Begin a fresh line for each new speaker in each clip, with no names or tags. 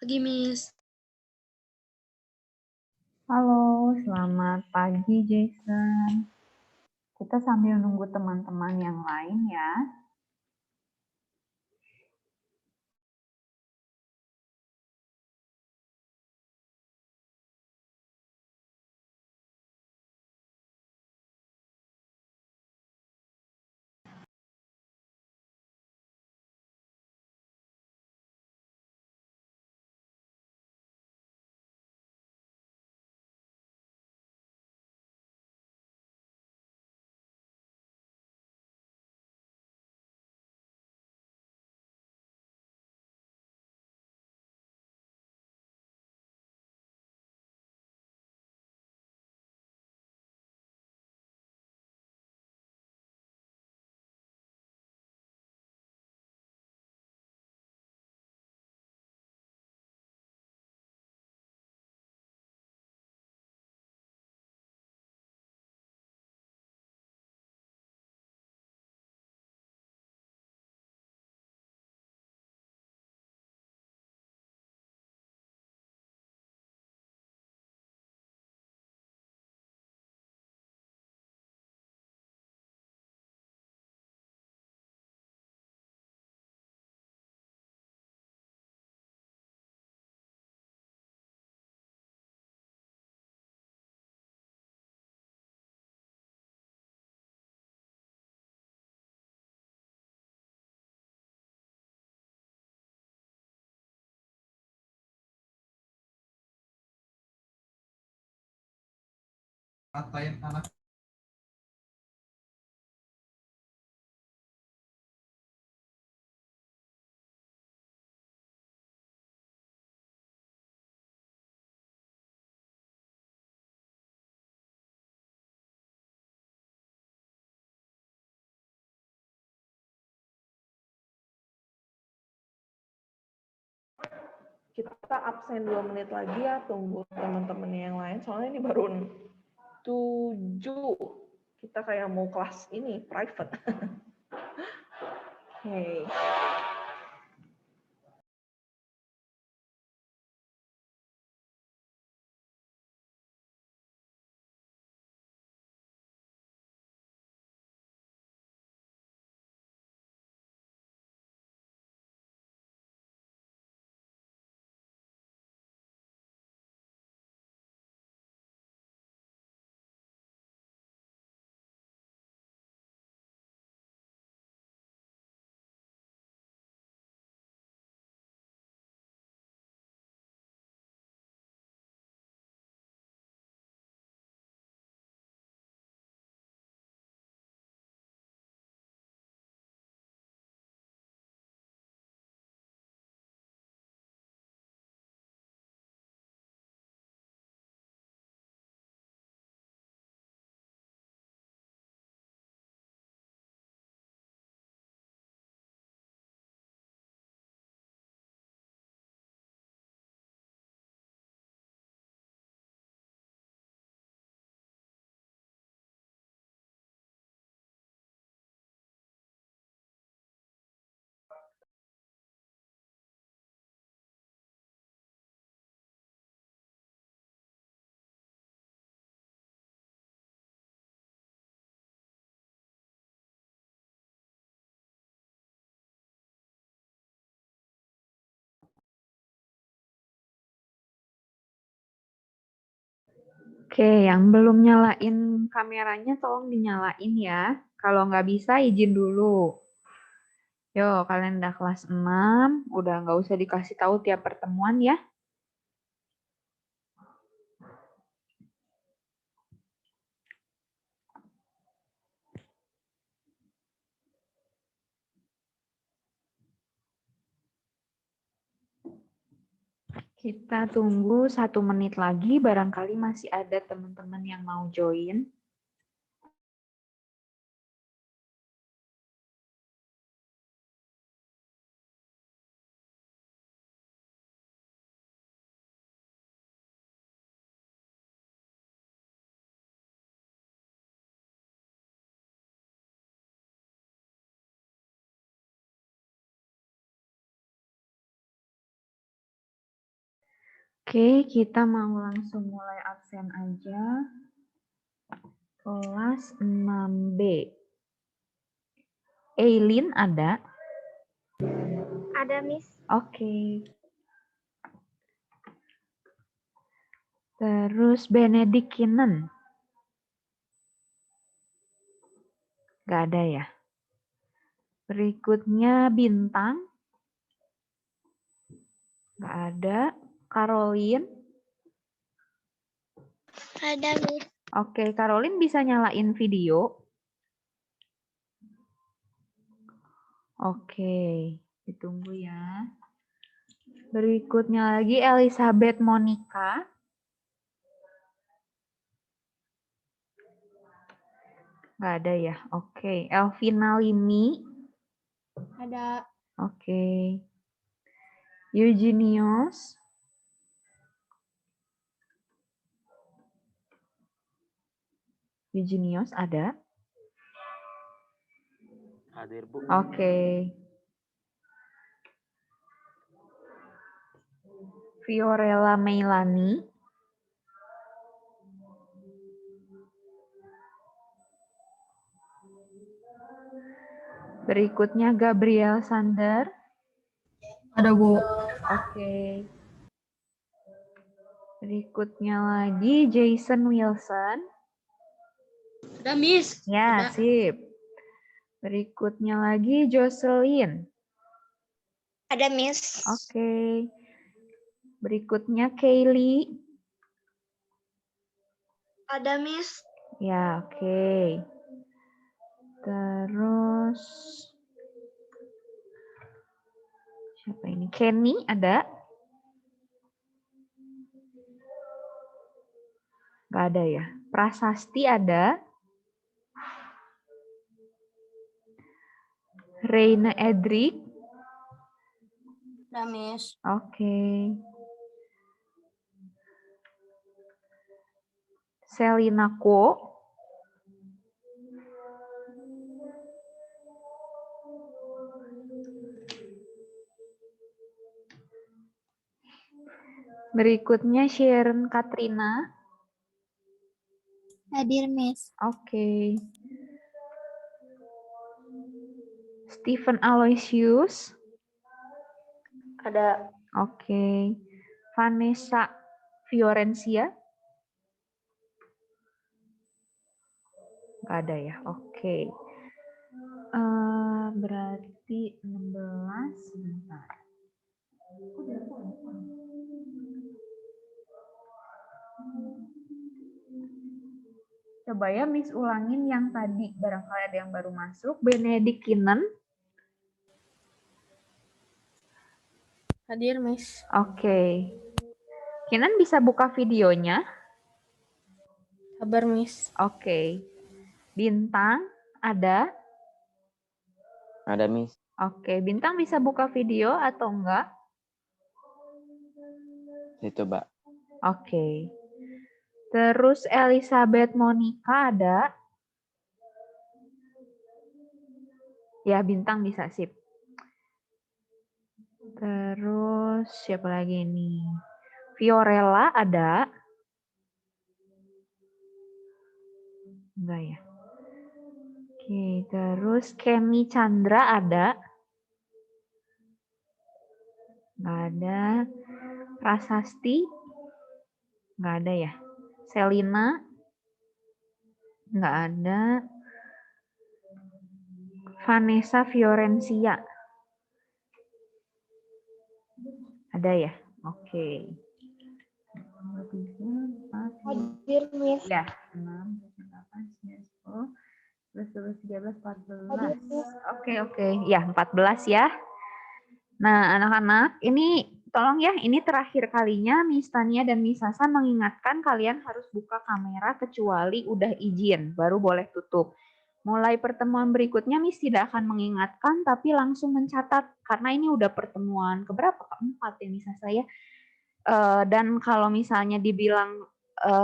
Pagi, Miss.
Halo, selamat pagi Jason. Kita sambil nunggu teman-teman yang lain ya.
Kita absen 2 menit lagi ya, tunggu teman-teman yang lain. Soalnya ini baru 7. Kita kayak mau kelas ini, private. Oke.
Oke, yang belum nyalain kameranya tolong dinyalain ya. Kalau nggak bisa izin dulu. Yo, kalian udah kelas 6, udah nggak usah dikasih tahu tiap pertemuan ya. Kita tunggu 1 menit lagi, barangkali masih ada teman-teman yang mau join. Oke, kita mau langsung mulai absen aja. Kelas 6B. Eileen ada?
Ada, Miss.
Oke. Terus Benedict Kinen. Gak ada ya. Berikutnya Bintang. Gak ada. Caroline.
Ada, Miss.
Oke, Caroline bisa nyalain video. Oke, ditunggu ya. Berikutnya lagi Elizabeth Monica. Nggak ada ya. Oke, Elvina Limi.
Ada.
Oke. Eugenius. Eugenius ada?
Hadir, Bu.
Oke. Fiorella Meilani. Berikutnya Gabriel Sander.
Ada, Bu.
Oke. Berikutnya lagi Jason Wilson.
Ada, Miss.
Ya,
Ada.
sip. Berikutnya lagi Jocelyn.
Ada, Miss.
Oke. Berikutnya Kaylee.
Ada, Miss.
Ya, oke. Terus siapa ini? Kenny ada? Gak ada ya. Prasasti ada? Reina Edric?
Ada, Miss.
Oke. Selina Ko? Berikutnya Sharon Katrina.
Hadir, Miss.
Oke. Stephen Aloysius.
Ada.
Oke. Vanessa Fiorencia. Gak ada ya. Oke. Berarti 16. Sebentar. Coba ya Miss ulangin yang tadi, barangkali ada yang baru masuk. Benedict Kinen.
Hadir, Miss.
Oke. Kinen bisa buka videonya.
Sabar, Miss.
Oke. Bintang ada?
Ada, Miss.
Oke, Bintang bisa buka video atau enggak?
Saya coba.
Oke. Terus Elizabeth Monica ada? Ya, Bintang bisa sip. Terus siapa lagi nih? Fiorella ada? Enggak ya. Oke, terus Kenny Chandra ada? Enggak ada. Prasasti? Enggak ada ya. Selina? Enggak ada. Vanessa Fiorencia? Ada ya? Oke. 3, 4,
Hadir, Miss.
ya, 6, 7, 8, 9, 10, 11, 12, 13, 14. Oke. Ya, 14 ya. Nah, anak-anak, ini tolong ya, ini terakhir kalinya Miss Tania dan Miss Sasa mengingatkan kalian harus buka kamera kecuali udah izin, baru boleh tutup. Mulai pertemuan berikutnya Miss tidak akan mengingatkan, tapi langsung mencatat, karena ini udah pertemuan keberapa? Keempat ya Miss Sasa ya. Dan kalau misalnya dibilang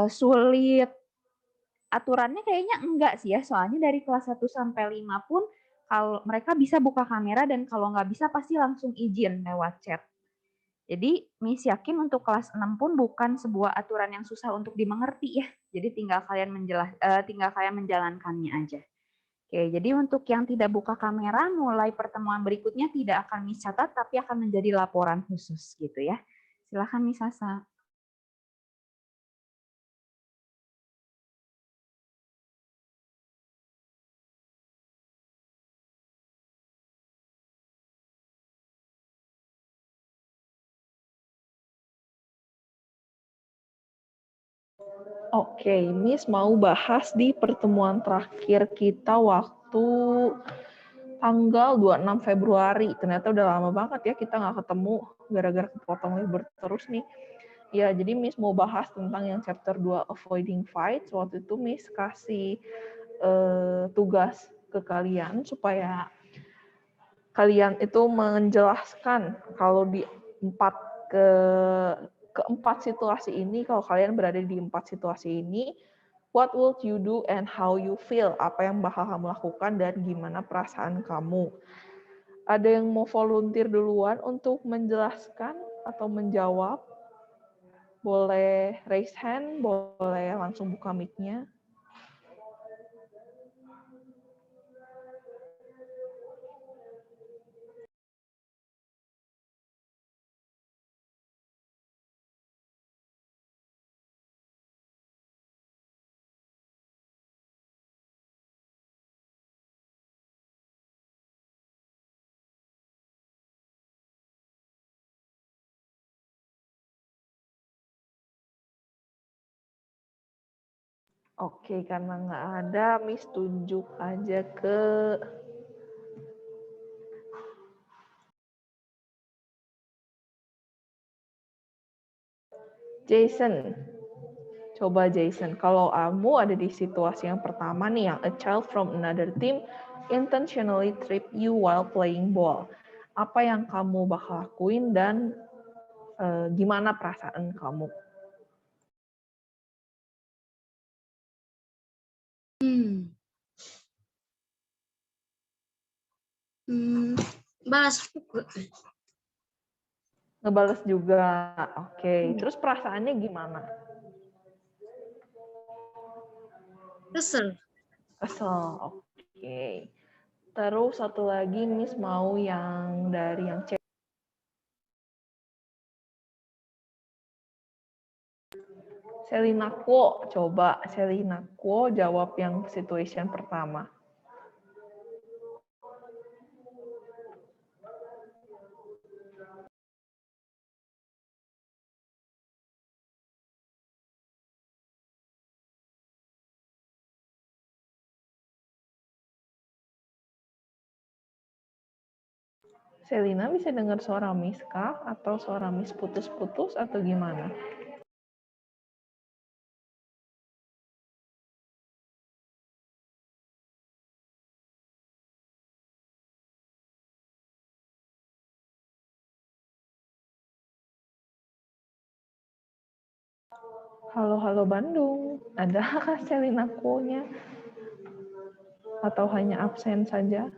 sulit, aturannya kayaknya enggak sih ya, soalnya dari kelas 1 sampai 5 pun kalau mereka bisa buka kamera dan kalau nggak bisa pasti langsung izin lewat chat. Jadi Miss yakin untuk kelas 6 pun bukan sebuah aturan yang susah untuk dimengerti ya. Jadi tinggal kalian menjalankannya aja. Oke, jadi untuk yang tidak buka kamera, mulai pertemuan berikutnya tidak akan Miss catat, tapi akan menjadi laporan khusus gitu ya. Silakan Miss Sasa.
Oke, Miss mau bahas di pertemuan terakhir kita waktu tanggal 26 Februari. Ternyata udah lama banget ya kita nggak ketemu gara-gara kepotong libur terus nih. Ya, jadi Miss mau bahas tentang yang chapter 2 Avoiding Fights. Waktu itu Miss kasih tugas ke kalian supaya kalian itu menjelaskan kalau di keempat situasi ini, kalau kalian berada di 4 situasi ini, what would you do and how you feel? Apa yang bakal kamu lakukan dan gimana perasaan kamu? Ada yang mau volunteer duluan untuk menjelaskan atau menjawab? Boleh raise hand, boleh langsung buka mic-nya. Oke, karena nggak ada, Miss tunjuk aja ke Jason. Coba Jason, kalau kamu ada di situasi yang pertama nih, yang a child from another team intentionally trip you while playing ball. Apa yang kamu bakal lakuin dan gimana perasaan kamu?
Balas pukul.
Ngebales juga, oke. Terus perasaannya gimana?
Kesel.
Kesel, oke. Terus satu lagi, Miss mau yang dari yang cewek. Selina Kwo, coba Selina Kwo jawab yang situation pertama. Selina bisa dengar suara Miss kah? Atau suara Miss putus-putus atau gimana? Halo Bandung, ada kah Selina Kwo-nya? Atau hanya absen saja?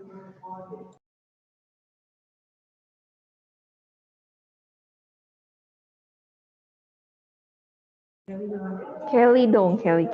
Kelly dong, Kelly.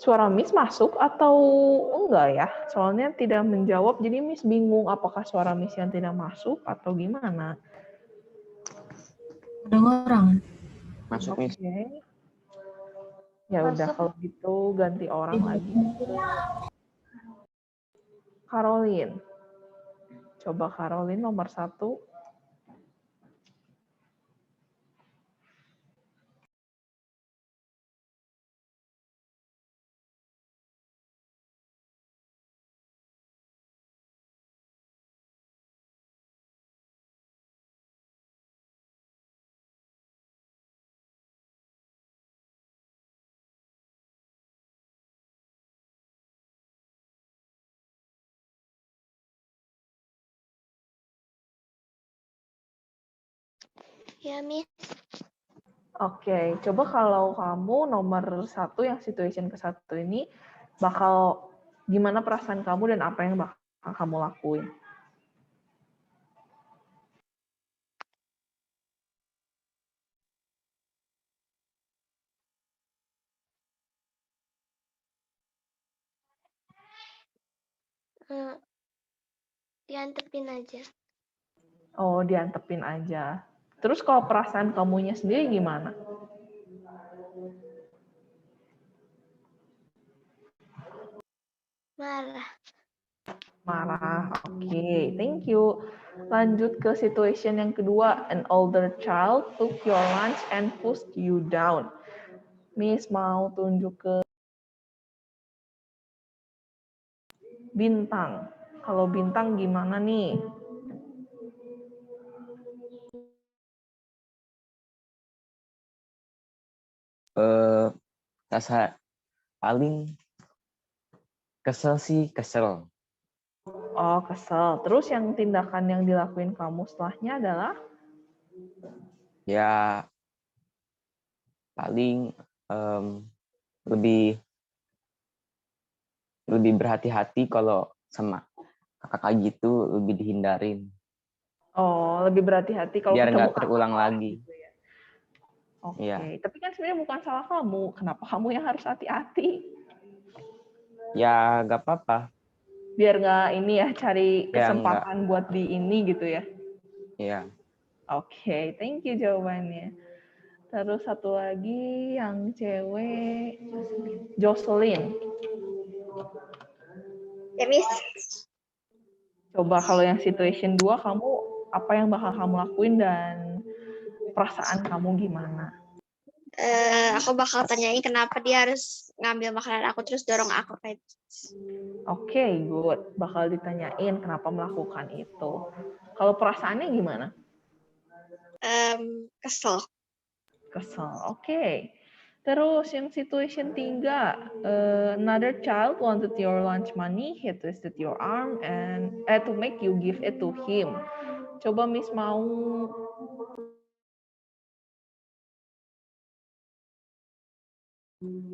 Suara Miss masuk atau enggak ya? Soalnya tidak menjawab, jadi Miss bingung apakah suara Miss yang tidak masuk atau gimana.
Ada orang.
Masuk,
Oke.
Miss.
Ya udah kalau gitu ganti orang lagi. Caroline. Coba Caroline nomor 1.
Ya, Miss.
Oke, coba kalau kamu nomor 1 yang situation ke-1 ini bakal gimana perasaan kamu dan apa yang bakal kamu lakuin?
Diantepin aja.
Oh, diantepin aja. Terus kalau perasaan kamunya sendiri gimana?
Marah.
Marah. Oke, thank you. Lanjut ke situation yang kedua. An older child took your lunch and pushed you down. Miss mau tunjuk ke Bintang. Kalau Bintang gimana nih?
Rasa paling kesel sih, kesel.
Oh, kesel. Terus yang tindakan yang dilakuin kamu setelahnya adalah?
Ya, paling lebih berhati-hati kalau sama kakak gitu, lebih dihindarin.
Oh, lebih berhati-hati kalau
Biar
ketemu
nggak terulang
kakak
lagi.
gitu ya. Oke,
Iya.
tapi kan sebenarnya bukan salah kamu. Kenapa kamu yang harus hati-hati?
Ya, nggak apa-apa.
Biar nggak ini ya, cari
Ya, nggak.
kesempatan buat di ini gitu ya.
Iya.
Oke, thank you jawabannya. Terus satu lagi yang cewek, Jocelyn.
Ya, Miss.
Coba kalau yang situation 2, kamu apa yang bakal kamu lakuin dan perasaan kamu gimana?
Aku bakal tanyain kenapa dia harus ngambil makanan aku terus dorong aku kayak
Oke, good. Bakal ditanyain kenapa melakukan itu. Kalau perasaannya gimana?
kesel.
Kesel. Oke. Terus yang situation 3, another child wanted your lunch money, he twisted your arm and to make you give it to him. Coba Miss mau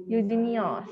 Eugenius.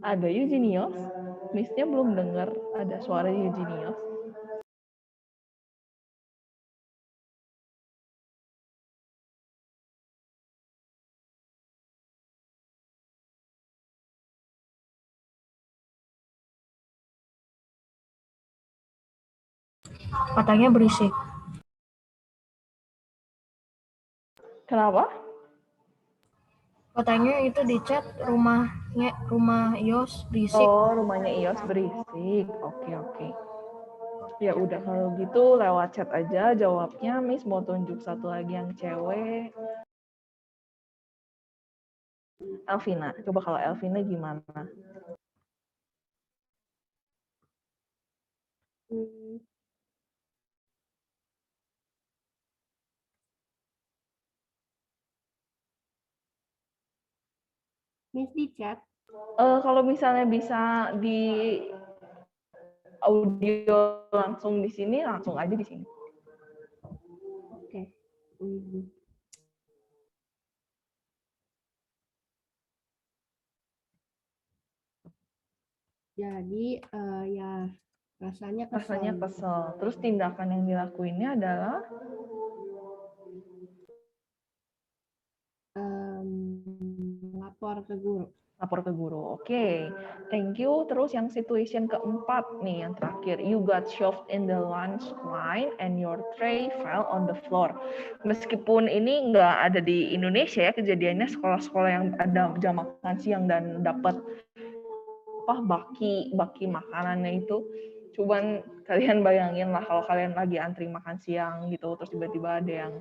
Ada Eugenius? Miss-nya belum dengar ada suara Eugenius.
Katanya berisik.
Kenapa?
Katanya itu di chat rumah Yos berisik.
Oh, rumahnya Ios berisik. Oke, oke. Ya udah kalau gitu lewat chat aja jawabnya. Miss mau tunjuk satu lagi yang cewek. Elvina. Coba kalau Elvina gimana?
Miss di chat.
Kalau misalnya bisa di audio langsung di sini, langsung aja di sini.
Oke. Jadi ya rasanya kesel.
Rasanya kesel. Terus tindakan yang dilakuinnya adalah
Lapor ke guru.
Lapor ke guru. Oke. Thank you. Terus yang situation keempat nih, yang terakhir. You got shoved in the lunch line and your tray fell on the floor. Meskipun ini nggak ada di Indonesia ya kejadiannya, sekolah-sekolah yang ada jam makan siang dan dapat baki makanannya itu. Cuman kalian bayangin lah kalau kalian lagi antri makan siang gitu, terus tiba-tiba ada yang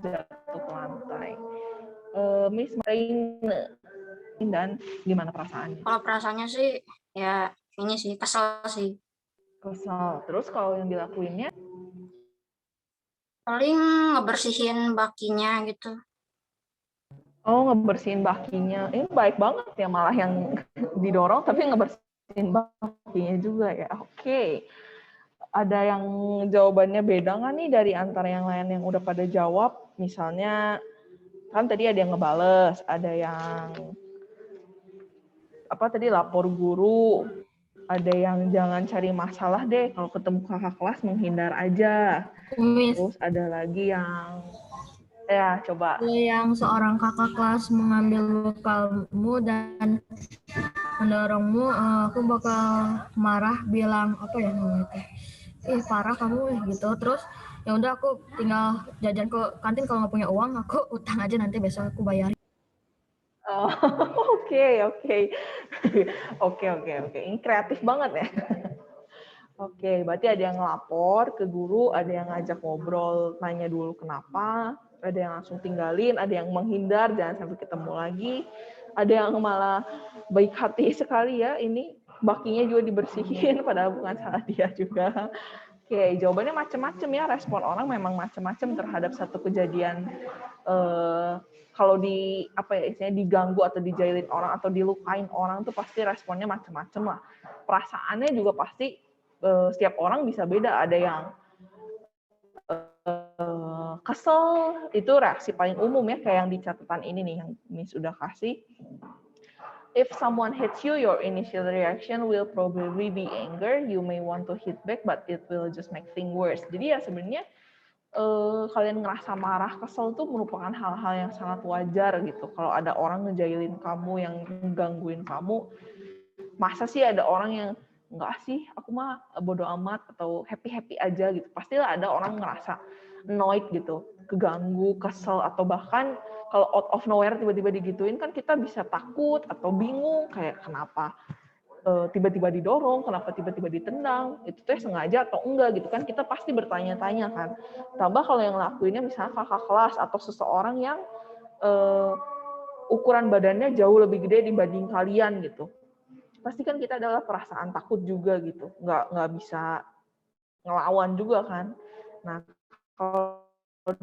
jatuh ke lantai. Miss Marina, dan gimana perasaannya?
Kalau perasaannya sih ya ini sih kesel sih.
Kesel. Terus kalau yang dilakuinnya?
Paling ngebersihin bakinya gitu.
Oh, ngebersihin bakinya. Ini baik banget ya, malah yang didorong tapi ngebersihin bakinya juga ya. Oke. Ada yang jawabannya beda nggak nih dari antara yang lain yang udah pada jawab? Misalnya, kan tadi ada yang ngebales, ada yang lapor guru, ada yang jangan cari masalah deh, kalau ketemu kakak kelas menghindar aja.
Miss,
Terus ada lagi yang, ya coba.
ada yang seorang kakak kelas mengambil bekalmu dan mendorongmu, aku bakal marah, bilang apa ya namanya itu, parah kamu gitu. Terus ya udah aku tinggal jajan ke kantin, kalau nggak punya uang aku utang aja, nanti besok aku bayar.
Oh, oke. Ini kreatif banget ya. Oke, berarti ada yang ngelapor ke guru, ada yang ngajak ngobrol, nanya dulu kenapa, ada yang langsung tinggalin, ada yang menghindar, jangan sampai ketemu lagi, ada yang malah baik hati sekali ya, ini bakinya juga dibersihin, padahal bukan salah dia juga. Oke, jawabannya macam-macam ya, respon orang memang macam-macam terhadap satu kejadian. Kalau istilahnya diganggu atau dijailin orang atau dilukain orang tuh pasti responnya macam-macam lah. Perasaannya juga pasti setiap orang bisa beda. Ada yang kesel, itu reaksi paling umum ya, kayak yang di catatan ini nih yang Miss udah kasih. If someone hits you, your initial reaction will probably be anger. You may want to hit back, but it will just make things worse. Jadi ya sebenarnya kalian ngerasa marah, kesel tuh merupakan hal-hal yang sangat wajar gitu. Kalau ada orang ngejailin kamu, yang menggangguin kamu, masa sih ada orang yang enggak sih, aku mah bodo amat atau happy-happy aja gitu. Pastilah ada orang ngerasa annoyed gitu, keganggu, kesel, atau bahkan kalau out of nowhere tiba-tiba digituin kan kita bisa takut atau bingung kayak kenapa tiba-tiba didorong, kenapa tiba-tiba ditendang, itu tuh sengaja atau enggak gitu kan, kita pasti bertanya-tanya kan. Tambah kalau yang ngelakuinnya misalnya kakak kelas atau seseorang yang ukuran badannya jauh lebih gede dibanding kalian gitu. Pasti kan kita adalah perasaan takut juga gitu, nggak bisa ngelawan juga kan. Nah, kalau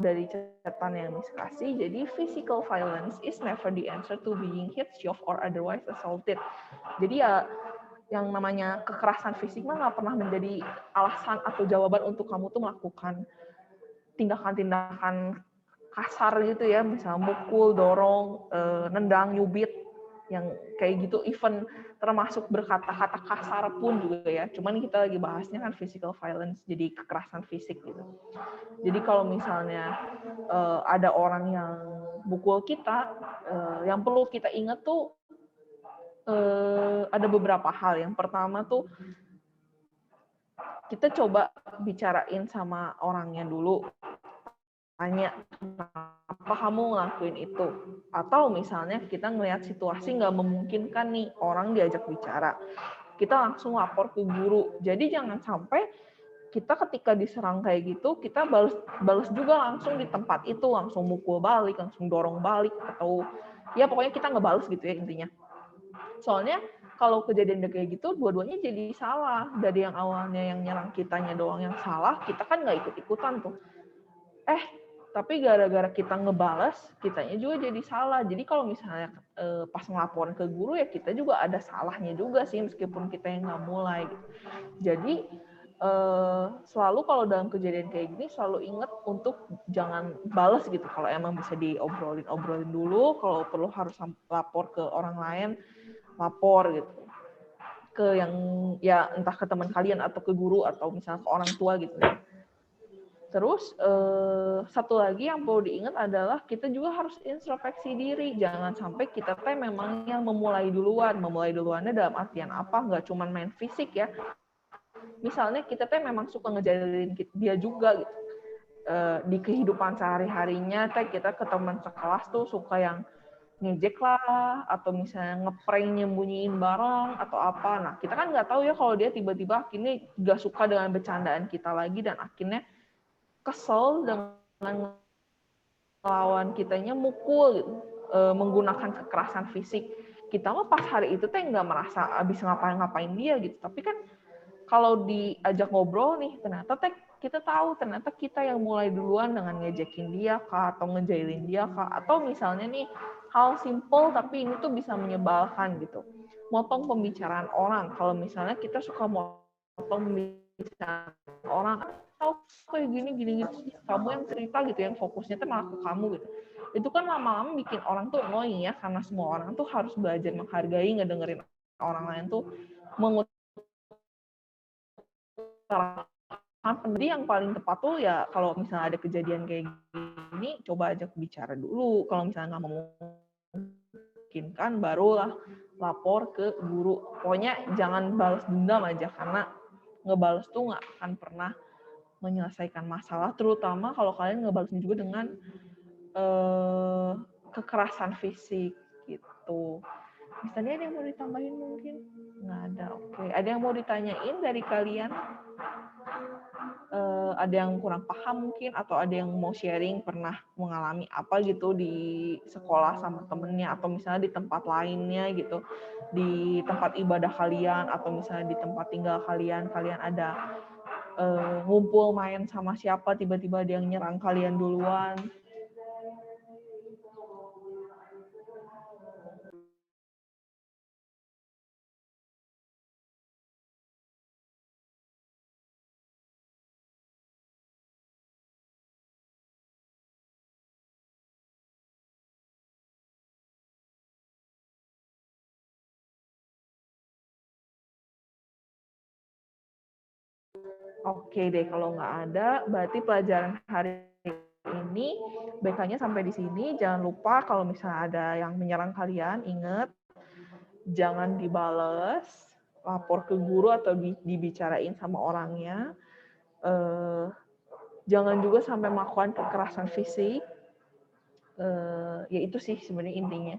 dari catatan yang Miss kasih, jadi physical violence is never the answer to being hit, shoved, or otherwise assaulted. Jadi ya yang namanya kekerasan fisik mah nggak pernah menjadi alasan atau jawaban untuk kamu tuh melakukan tindakan-tindakan kasar gitu ya, misalnya mukul, dorong, nendang, nyubit, yang kayak gitu, even termasuk berkata-kata kasar pun juga ya. Cuman kita lagi bahasnya kan physical violence, jadi kekerasan fisik gitu. Jadi kalau misalnya ada orang yang pukul kita, yang perlu kita ingat tuh ada beberapa hal. Yang pertama tuh kita coba bicarain sama orangnya dulu, tanya kenapa kamu ngelakuin itu, atau misalnya kita ngelihat situasi nggak memungkinkan nih orang diajak bicara, kita langsung lapor ke guru. Jadi jangan sampai kita ketika diserang kayak gitu kita balas juga langsung di tempat itu, langsung mukul balik, langsung dorong balik, atau ya pokoknya kita ngebales gitu ya intinya. Soalnya kalau kejadian kayak gitu, dua-duanya jadi salah. Dari yang awalnya yang nyerang kitanya doang yang salah, kita kan nggak ikut-ikutan tuh. Tapi gara-gara kita ngebales, kitanya juga jadi salah. Jadi kalau misalnya pas ngelaporin ke guru, ya kita juga ada salahnya juga sih, meskipun kita yang nggak mulai. Gitu. Jadi selalu kalau dalam kejadian kayak gini, selalu ingat untuk jangan balas gitu. Kalau emang bisa diobrolin dulu, kalau perlu harus lapor ke orang lain, lapor gitu. ke yang ya entah ke teman kalian atau ke guru atau misalnya ke orang tua gitu. Terus satu lagi yang perlu diingat adalah kita juga harus introspeksi diri. Jangan sampai kita teh memang yang memulai duluan. Memulai duluannya dalam artian apa? Nggak cuma main fisik ya. Misalnya kita teh memang suka ngejalin dia juga gitu. Di kehidupan sehari-harinya teh kita ke teman sekelas tuh suka yang ngejek lah, atau misalnya ngeprank nyembunyiin barang atau apa. Nah, kita kan nggak tahu ya kalau dia tiba-tiba akhirnya nggak suka dengan bercandaan kita lagi dan akhirnya kesel dengan lawan kitanya mukul gitu, menggunakan kekerasan fisik. Kita mah pas hari itu teh nggak merasa abis ngapain-ngapain dia gitu. Tapi kan kalau diajak ngobrol nih, ternyata teh kita tahu ternyata kita yang mulai duluan dengan ngejekin dia kah, atau ngejailin dia kah, atau misalnya nih hal simple tapi ini tuh bisa menyebalkan gitu. Motong pembicaraan orang. Kalau misalnya kita suka motong pembicaraan orang, tahu kayak gini, kamu yang cerita gitu, yang fokusnya tuh malah ke kamu gitu. Itu kan lama-lama bikin orang tuh annoying ya, karena semua orang tuh harus belajar menghargai, ngedengerin orang lain tuh jadi yang paling tepat tuh ya kalau misalnya ada kejadian kayak gini, coba ajak bicara dulu. Kalau misalnya nggak memungkinkan, barulah lapor ke guru. Pokoknya jangan balas dendam aja, karena ngebales tuh nggak akan pernah menyelesaikan masalah, terutama kalau kalian ngebalesnya juga dengan kekerasan fisik gitu. Misalnya ada yang mau ditambahin mungkin? Nggak ada, oke. Ada yang mau ditanyain dari kalian? Ada yang kurang paham mungkin, atau ada yang mau sharing pernah mengalami apa gitu di sekolah sama temennya, atau misalnya di tempat lainnya gitu, di tempat ibadah kalian, atau misalnya di tempat tinggal kalian ada ngumpul main sama siapa, tiba-tiba ada yang nyerang kalian duluan. Oke deh, kalau nggak ada, berarti pelajaran hari ini BK-nya sampai di sini. Jangan lupa kalau misalnya ada yang menyerang kalian, ingat, jangan dibales, lapor ke guru atau dibicarain sama orangnya. Jangan juga sampai melakukan kekerasan fisik. Ya itu sih sebenarnya intinya.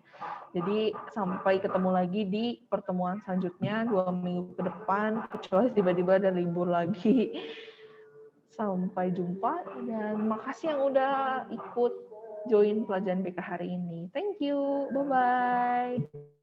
Jadi sampai ketemu lagi di pertemuan selanjutnya 2 minggu ke depan, kecuali tiba-tiba ada libur lagi. Sampai jumpa dan makasih yang udah ikut join pelajaran BK hari ini. Thank you. Bye-bye.